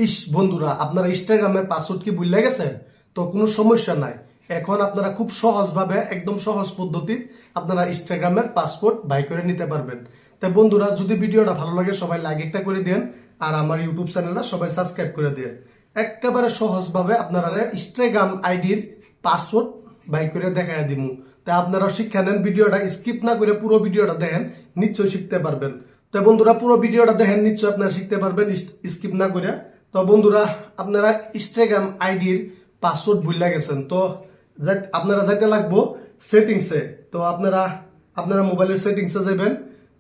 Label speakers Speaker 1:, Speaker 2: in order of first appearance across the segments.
Speaker 1: ইস বন্ধুরা, আপনারা ইনস্টাগ্রামের পাসওয়ার্ড কি ভুলে গেছেন? তো কোনো সমস্যা নাই। এখন আপনারা খুব সহজভাবে, একদম সহজ পদ্ধতি আপনারা ইনস্টাগ্রামের পাসওয়ার্ড বাই করে নিতে পারবেন। তাই বন্ধুরা, যদি ভিডিওটা ভালো লাগে সবাই লাইক একটা করে দেন, আর আমার ইউটিউব চ্যানেলটা সবাই সাবস্ক্রাইব করে দেন। একেবারে সহজভাবে আপনারা ইনস্টাগ্রাম আইডির পাসওয়ার্ড বাই করে দেখাই দিব। তাই আপনারা শিক্ষা নেন, ভিডিওটা স্কিপ না করে পুরো ভিডিওটা দেখেন, নিশ্চয়ই শিখতে পারবেন। তো বন্ধুরা, পুরো ভিডিওটা দেখেন, নিশ্চয়ই আপনারা শিখতে পারবেন স্কিপ না করে। তো বন্ধুরা, আপনারা ইনস্টাগ্রাম আইডির পাসওয়ার্ড ভুলে গেছেন, তো আপনারা যাইতে লাগবো সেটিংসে। তো আপনারা মোবাইলের সেটিংসে যাবেন,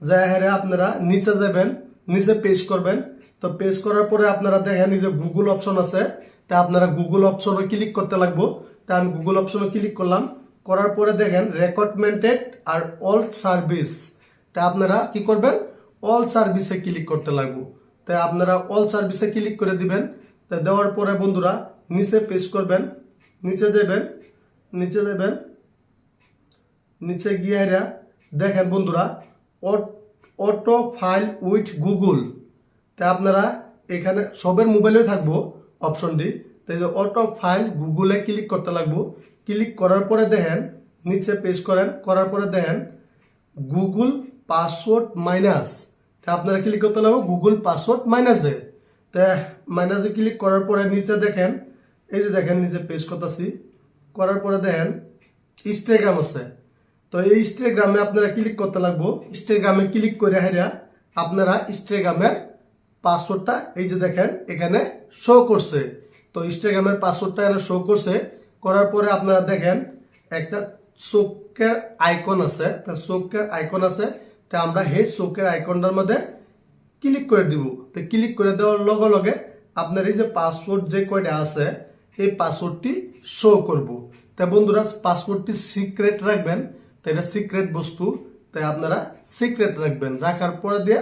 Speaker 1: যাই আপনারা নিচে যাবেন, নিচে পেজ করবেন। তো পেজ করার পরে আপনারা দেখেন এই যে গুগল অপশন আছে, তা আপনারা গুগল অপশনে ক্লিক করতে লাগবো। তা আমি গুগল অপশনে ক্লিক করলাম, করার পরে দেখেন রেকমেন্ডেড আর অল সার্ভিস। তা আপনারা কি করবেন, অল সার্ভিসে ক্লিক করতে লাগবো। তাই আপনারা অল সার্ভিসে ক্লিক করে দিবেন। তা দেওয়ার পরে বন্ধুরা নিচে পেজ করবেন, নিচে যাবেন, নিচে গিয়ে দেখেন বন্ধুরা অটো ফাইল উইথ গুগল। তাই আপনারা এখানে সবের মোবাইলে থাকবো অপশনটি। তাই যে অটো ফাইল গুগলে ক্লিক করতে লাগবো। ক্লিক করার পরে দেখেন নিচে পেজ করেন, করার পরে দেখেন গুগল পাসওয়ার্ড মাইনাস। তা আপনারা ক্লিক করতে লাগবে গুগল পাসওয়ার্ড মাইনাসে। তা মাইনাসে ক্লিক করার পরে নিচে দেখেন, এই যে দেখেন নিচে পেজ করতেছি, করার পরে দেখেন ইনস্টাগ্রাম আছে। তো এই ইনস্টাগ্রামে আপনারা ক্লিক করতে লাগবো। ইনস্টাগ্রামে ক্লিক করে আপনারা ইনস্টাগ্রামের পাসওয়ার্ডটা এই যে দেখেন এখানে শো করছে। তো ইনস্টাগ্রামের পাসওয়ার্ডটা এখানে শো করছে। করার পরে আপনারা দেখেন একটা চোখের আইকন আছে, তা চোখের আইকন আছে। তা আমরা এই চোখের আইকনটার মধ্যে ক্লিক করে দিব। তো ক্লিক করে দেওয়ার লগে লগে আপনার এই যে পাসওয়ার্ড যে কয়টা আছে এই পাসওয়ার্ডটি শো করব। তাই বন্ধুরা, পাসওয়ার্ডটি সিক্রেট রাখবেন। তো এটা সিক্রেট বস্তু, তাই আপনারা সিক্রেট রাখবেন। রাখার পরে দিয়ে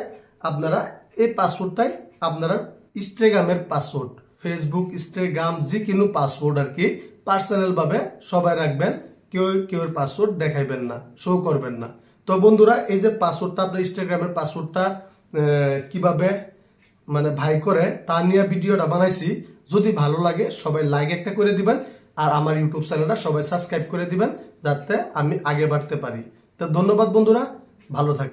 Speaker 1: আপনারা এই পাসওয়ার্ডটাই আপনারা ইনস্টাগ্রামের পাসওয়ার্ড, ফেসবুক, ইনস্টাগ্রাম যে কোনো পাসওয়ার্ড আর কি পার্সোনাল ভাবে সবাই রাখবেন। কেউ পাসওয়ার্ড দেখাইবেন না, শো করবেন না। তো বন্ধুরা, এই যে পাসওয়ার্ডটা আপনার ইনস্টাগ্রামের পাসওয়ার্ডটা কিভাবে মানে ভাই করে তা নিয়ে ভিডিওটা বানাইছি। যদি ভালো লাগে সবাই লাইক একটা করে দিবেন, আর আমার ইউটিউব চ্যানেলটা সবাই সাবস্ক্রাইব করে দিবেন, যাতে আমি আগে বাড়তে পারি। তো ধন্যবাদ বন্ধুরা, ভালো থাকেন।